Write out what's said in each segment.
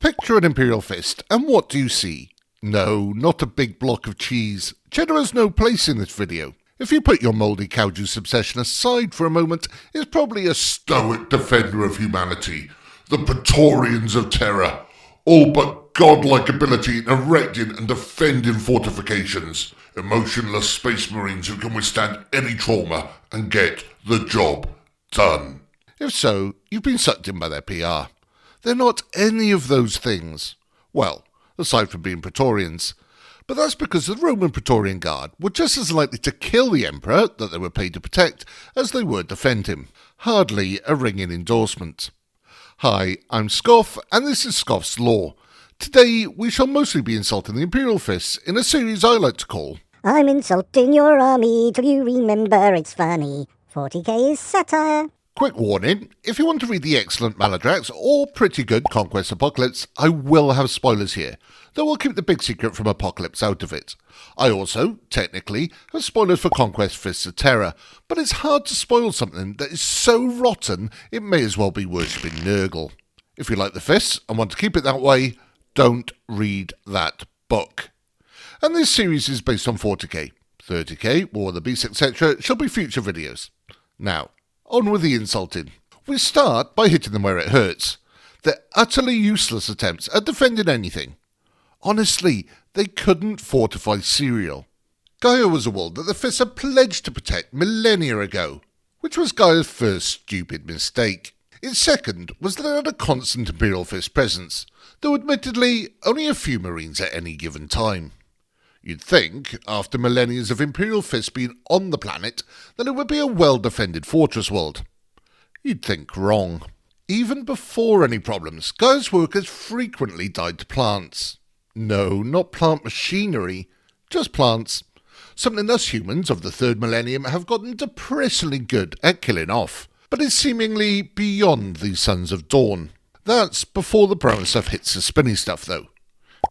Picture an Imperial Fist, and what do you see? No, not a big block of cheese. Cheddar has no place in this video. If you put your mouldy cow juice obsession aside for a moment, it's probably a stoic defender of humanity. The Praetorians of Terra. All but godlike ability in erecting and defending fortifications. Emotionless space marines who can withstand any trauma and get the job done. If so, you've been sucked in by their PR. They're not any of those things. Well, aside from being Praetorians. But that's because the Roman Praetorian Guard were just as likely to kill the Emperor that they were paid to protect as they were defend him. Hardly a ringing endorsement. Hi, I'm Scoff, and this is Scoff's Law. Today we shall mostly be insulting the Imperial Fists in a series I like to call I'm insulting your army till you remember it's funny. 40k is satire. Quick warning, if you want to read the excellent Malodrax or pretty good Conquest Apocalypse, I will have spoilers here, though we'll keep the big secret from Apocalypse out of it. I also, technically, have spoilers for Conquest Fists of Terra, but it's hard to spoil something that is so rotten it may as well be worshipping Nurgle. If you like the Fists and want to keep it that way, don't read that book. And this series is based on 40k. 30k, War of the Beast, etc. shall be future videos. Now, on with the insulting. We start by hitting them where it hurts. They're utterly useless attempts at defending anything. Honestly, they couldn't fortify cereal. Guia was a world that the Fists had pledged to protect millennia ago, which was Gaia's first stupid mistake. Its second was that it had a constant Imperial Fist presence, though admittedly only a few marines at any given time. You'd think, after millennia of Imperial Fists being on the planet, that it would be a well-defended fortress world. You'd think wrong. Even before any problems, Gaia's workers frequently died to plants. No, not plant machinery, just plants. Something us humans of the third millennium have gotten depressingly good at killing off, but is seemingly beyond the Sons of Dawn. That's before the brown stuff hits the spinny stuff, though.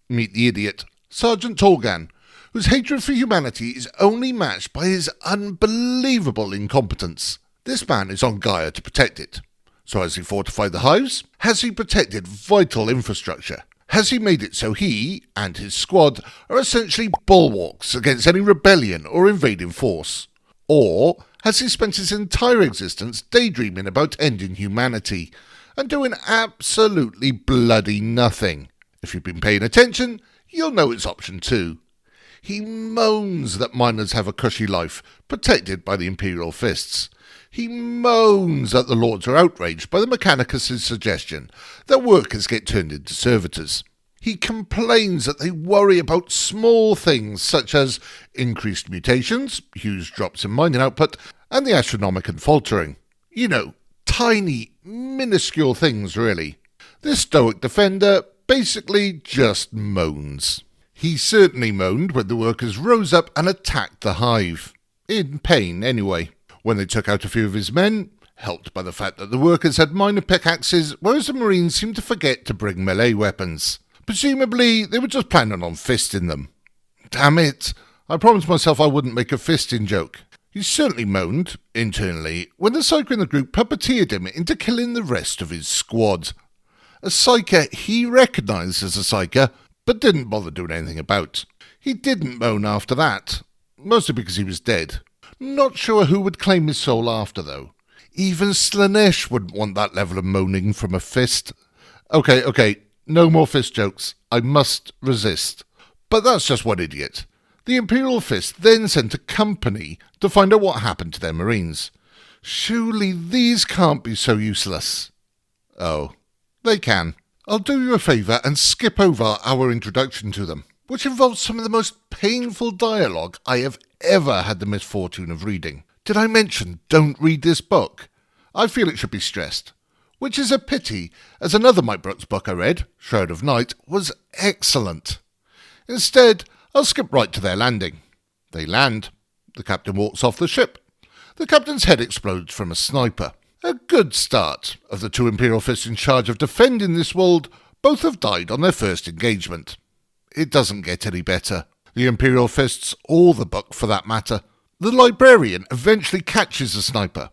Meet the idiot, Sergeant Torgan, whose hatred for humanity is only matched by his unbelievable incompetence. This man is on Gaia to protect it. So has he fortified the hives? Has he protected vital infrastructure? Has he made it so he, and his squad, are essentially bulwarks against any rebellion or invading force? Or has he spent his entire existence daydreaming about ending humanity, and doing absolutely bloody nothing? If you've been paying attention, you'll know it's option 2. He moans that miners have a cushy life, protected by the Imperial Fists. He moans that the Lords are outraged by the Mechanicus' suggestion that workers get turned into servitors. He complains that they worry about small things such as increased mutations, huge drops in mining output, and the astronomical faltering. You know, tiny, minuscule things really. This stoic defender basically just moans. He certainly moaned when the workers rose up and attacked the hive. In pain, anyway. When they took out a few of his men, helped by the fact that the workers had minor pickaxes, whereas the marines seemed to forget to bring melee weapons. Presumably, they were just planning on fisting them. Damn it! I promised myself I wouldn't make a fisting joke. He certainly moaned, internally, when the psyker in the group puppeteered him into killing the rest of his squad. A psyker he recognised as a psyker, but didn't bother doing anything about. He didn't moan after that, mostly because he was dead. Not sure who would claim his soul after, though. Even Slanesh wouldn't want that level of moaning from a fist. Okay, no more fist jokes. I must resist. But that's just one idiot. The Imperial Fist then sent a company to find out what happened to their marines. Surely these can't be so useless. Oh, they can. I'll do you a favour and skip over our introduction to them, which involves some of the most painful dialogue I have ever had the misfortune of reading. Did I mention don't read this book? I feel it should be stressed, which is a pity, as another Mike Brooks book I read, Shroud of Night, was excellent. Instead, I'll skip right to their landing. They land. The captain walks off the ship. The captain's head explodes from a sniper. A good start. Of the 2 Imperial Fists in charge of defending this world, both have died on their first engagement. It doesn't get any better. The Imperial Fists, or the book for that matter. The librarian eventually catches the sniper.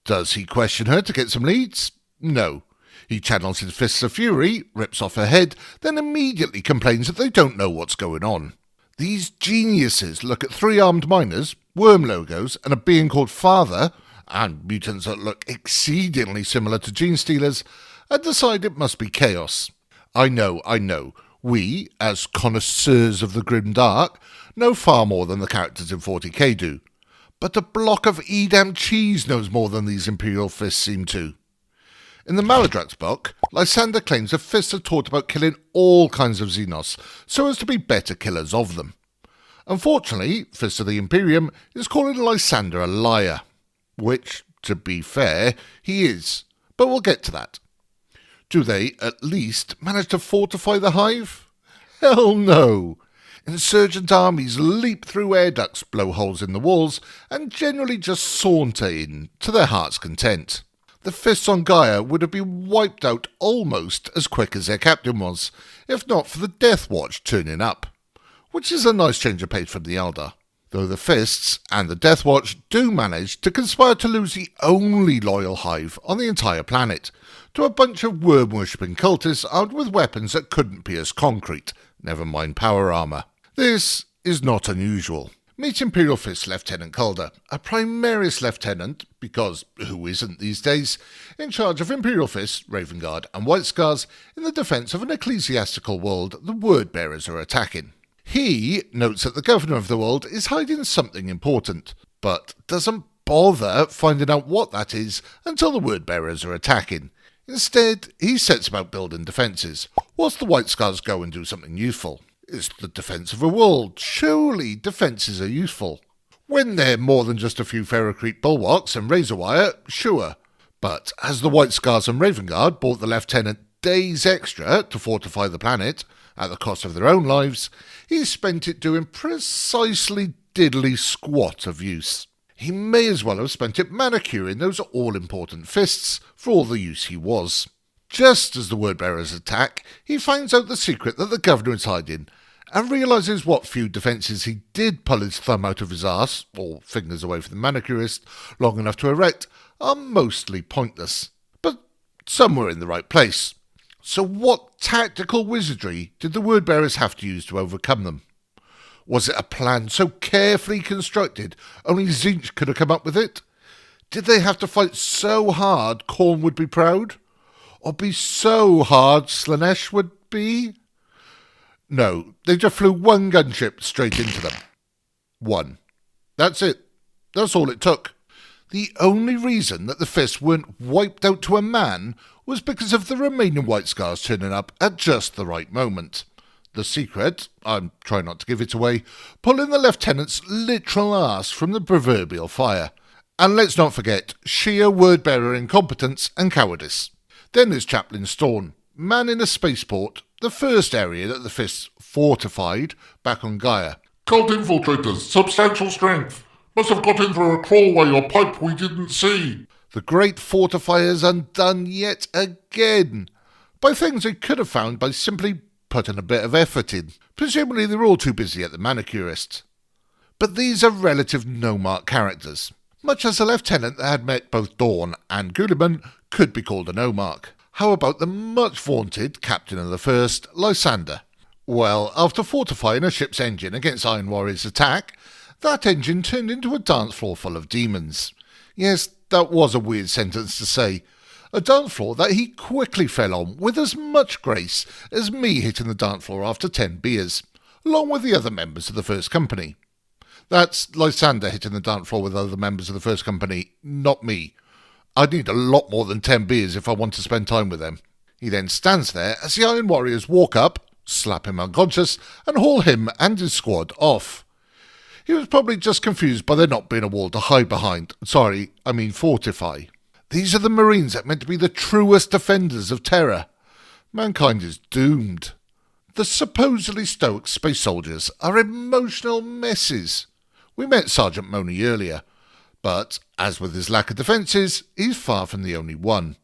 Does he question her to get some leads? No. He channels his fists of fury, rips off her head, then immediately complains that they don't know what's going on. These geniuses look at 3 armed miners, worm logos, and a being called Father, and mutants that look exceedingly similar to Gene Stealers, and decide it must be chaos. I know. We, as connoisseurs of the grim dark, know far more than the characters in 40k do. But a block of Edam cheese knows more than these Imperial Fists seem to. In the Malodrax book, Lysander claims the Fists are taught about killing all kinds of Xenos, so as to be better killers of them. Unfortunately, Fist of the Imperium is calling Lysander a liar. Which, to be fair, he is. But we'll get to that. Do they, at least, manage to fortify the hive? Hell no! Insurgent armies leap through air ducts, blow holes in the walls, and generally just saunter in, to their heart's content. The Fists on Guia would have been wiped out almost as quick as their captain was, if not for the Death Watch turning up. Which is a nice change of pace from the Eldar. Though the Fists and the Death Watch do manage to conspire to lose the only loyal hive on the entire planet, to a bunch of worm-worshipping cultists armed with weapons that couldn't pierce concrete, never mind power armour. This is not unusual. Meet Imperial Fists Lieutenant Calder, a Primaris Lieutenant, because who isn't these days, in charge of Imperial Fists, Raven Guard and White Scars in the defence of an ecclesiastical world the Word-Bearers are attacking. He notes that the governor of the world is hiding something important, but doesn't bother finding out what that is until the Word-Bearers are attacking. Instead, he sets about building defences, whilst the White Scars go and do something useful. It's the defence of a world. Surely defences are useful. When they're more than just a few ferrocrete bulwarks and razor wire, sure. But as the White Scars and Raven Guard bought the Lieutenant days extra to fortify the planet, at the cost of their own lives, he spent it doing precisely diddly squat of use. He may as well have spent it manicuring those all-important fists for all the use he was. Just as the Word-Bearers attack, he finds out the secret that the governor is hiding, and realises what few defences he did pull his thumb out of his arse, or fingers away from the manicurist, long enough to erect, are mostly pointless. But some were in the right place. So what tactical wizardry did the Word-Bearers have to use to overcome them? Was it a plan so carefully constructed only Tzeentch could have come up with it? Did they have to fight so hard Khorne would be proud? Or be so hard Slaanesh would be? No, they just flew one gunship straight into them. One. That's it. That's all it took. The only reason that the Fists weren't wiped out to a man was because of the remaining White Scars turning up at just the right moment. The secret, I'm trying not to give it away, pulling the Lieutenant's literal arse from the proverbial fire. And let's not forget sheer word-bearer incompetence and cowardice. Then there's Chaplain Storm, man in a spaceport, the first area that the Fists fortified back on Guia. Cult infiltrators, substantial strength. Must have got in through a crawlway or pipe we didn't see. The great fortifiers undone yet again, by things they could have found by simply putting a bit of effort in. Presumably they were all too busy at the manicurist. But these are relative no-mark characters. Much as a lieutenant that had met both Dawn and Guilliman could be called a no-mark. How about the much-vaunted captain of the first, Lysander? Well, after fortifying a ship's engine against Iron Warrior's attack, that engine turned into a dance floor full of demons. Yes, that was a weird sentence to say. A dance floor that he quickly fell on with as much grace as me hitting the dance floor after 10 beers, along with the other members of the First Company. That's Lysander hitting the dance floor with other members of the First Company, not me. I'd need a lot more than 10 beers if I want to spend time with them. He then stands there as the Iron Warriors walk up, slap him unconscious, and haul him and his squad off. He was probably just confused by there not being a wall to hide behind. Sorry, I mean fortify. These are the Marines that meant to be the truest defenders of Terra. Mankind is doomed. The supposedly stoic space soldiers are emotional messes. We met Sergeant Money earlier, but, as with his lack of defences, he's far from the only one.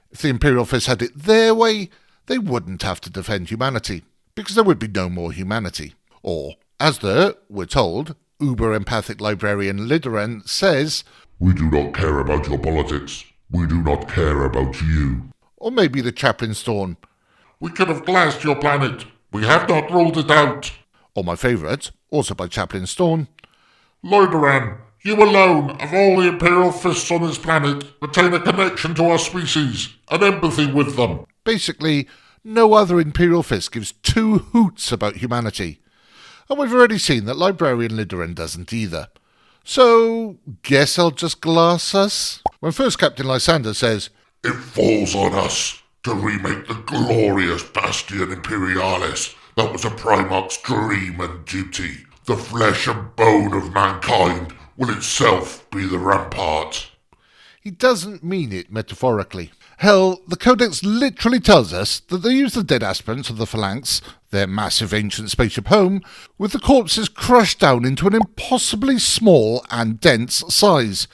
If the Imperial Fists had it their way, they wouldn't have to defend humanity, because there would be no more humanity. Or, as the, we're told, uber-empathic librarian Lidoran says, "We do not care about your politics. We do not care about you." Or maybe the Chaplain's Thorn. We could have glassed your planet. We have not ruled it out. Or my favourite, also by Chaplain's Thorn. Lodoran, you alone, of all the Imperial Fists on this planet, retain a connection to our species, an empathy with them. Basically, no other Imperial Fist gives two hoots about humanity. And we've already seen that Librarian Lodoran doesn't either. So, guess I'll just glass us? When First Captain Lysander says, It falls on us to remake the glorious Bastion Imperialis that was a Primarch's dream and duty. The flesh and bone of mankind will itself be the rampart. he doesn't mean it metaphorically. Hell, the codex literally tells us that they use the dead aspirants of the Phalanx, their massive ancient spaceship home, with the corpses crushed down into an impossibly small and dense size,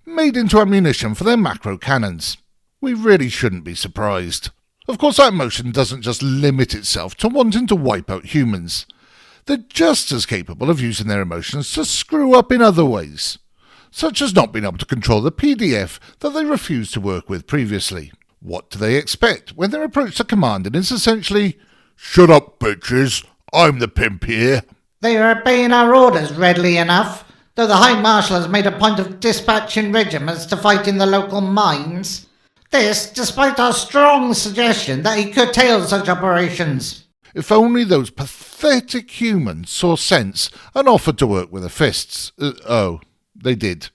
made into ammunition for their macro cannons. We really shouldn't be surprised. Of course, that motion doesn't just limit itself to wanting to wipe out humans. They're just as capable of using their emotions to screw up in other ways, such as not being able to control the PDF that they refused to work with previously. What do they expect when their approach to commanding is essentially, "Shut up, bitches, I'm the pimp here"? They are obeying our orders readily enough, though the High Marshal has made a point of dispatching regiments to fight in the local mines. This, despite our strong suggestion that he curtail such operations. If only those pathetic humans saw sense and offered to work with the fists. Oh, they did.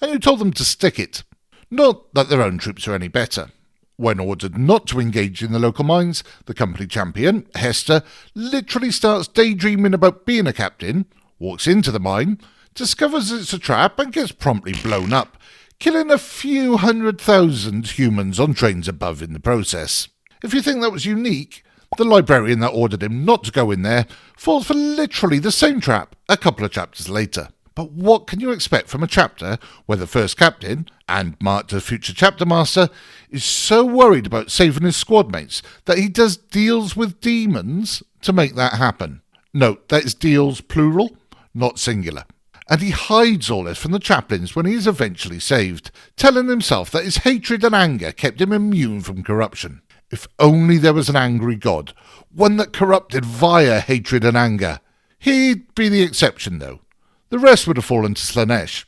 And you told them to stick it. Not that their own troops are any better. When ordered not to engage in the local mines, the company champion, Hester, literally starts daydreaming about being a captain, walks into the mine, discovers it's a trap and gets promptly blown up, killing a few 100,000 humans on trains above in the process. If you think that was unique, the librarian that ordered him not to go in there falls for literally the same trap a couple of chapters later. But what can you expect from a chapter where the first captain, and marked as future chapter master, is so worried about saving his squad mates that he does deals with demons to make that happen? Note, that is deals plural, not singular. And he hides all this from the chaplains when he is eventually saved, telling himself that his hatred and anger kept him immune from corruption. If only there was an angry god, one that corrupted via hatred and anger. He'd be the exception, though. The rest would have fallen to Slaanesh,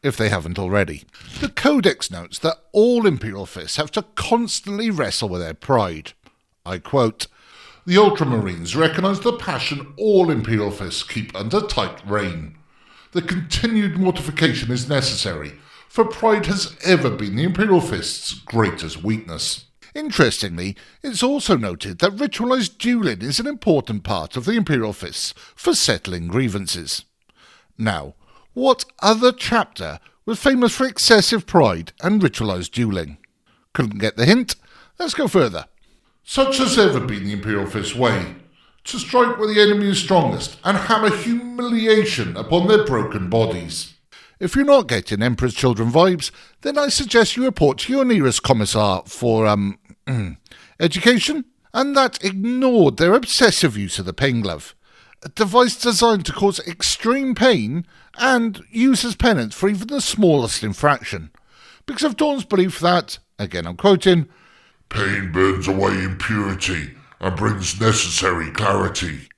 if they haven't already. The Codex notes that all Imperial Fists have to constantly wrestle with their pride. I quote, "The Ultramarines recognise the passion all Imperial Fists keep under tight rein. The continued mortification is necessary, for pride has ever been the Imperial Fist's greatest weakness." Interestingly, it's also noted that ritualised dueling is an important part of the Imperial Fists for settling grievances. Now, what other chapter was famous for excessive pride and ritualised dueling? Couldn't get the hint? Let's go further. "Such has ever been the Imperial Fist's way, to strike where the enemy is strongest and hammer humiliation upon their broken bodies." If you're not getting Emperor's Children vibes, then I suggest you report to your nearest commissar for, education, and that ignored their obsessive use of the pain glove, a device designed to cause extreme pain and use as penance for even the smallest infraction, because of Dawn's belief that, again I'm quoting, "Pain burns away impurity and brings necessary clarity."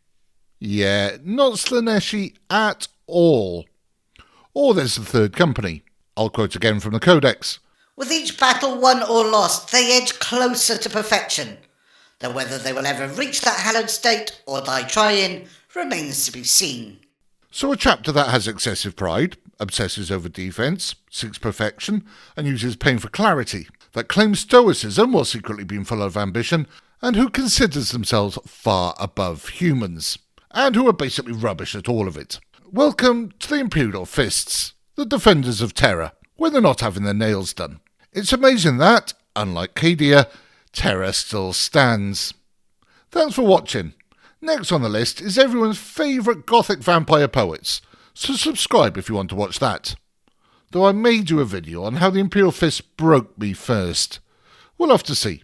Yeah, not Slaaneshi at all. Or there's the third company. I'll quote again from the Codex. With each battle won or lost, they edge closer to perfection. Though whether they will ever reach that hallowed state or die trying remains to be seen. So a chapter that has excessive pride, obsesses over defence, seeks perfection, and uses pain for clarity, that claims stoicism while secretly being full of ambition, and who considers themselves far above humans, and who are basically rubbish at all of it. Welcome to the Imperial Fists, the defenders of Terra, when they're not having their nails done. It's amazing that, unlike Guia, Terra still stands. Thanks for watching. Next on the list is everyone's favourite gothic vampire poets, so subscribe if you want to watch that. Though I may do a video on how the Imperial Fists broke me first. We'll have to see.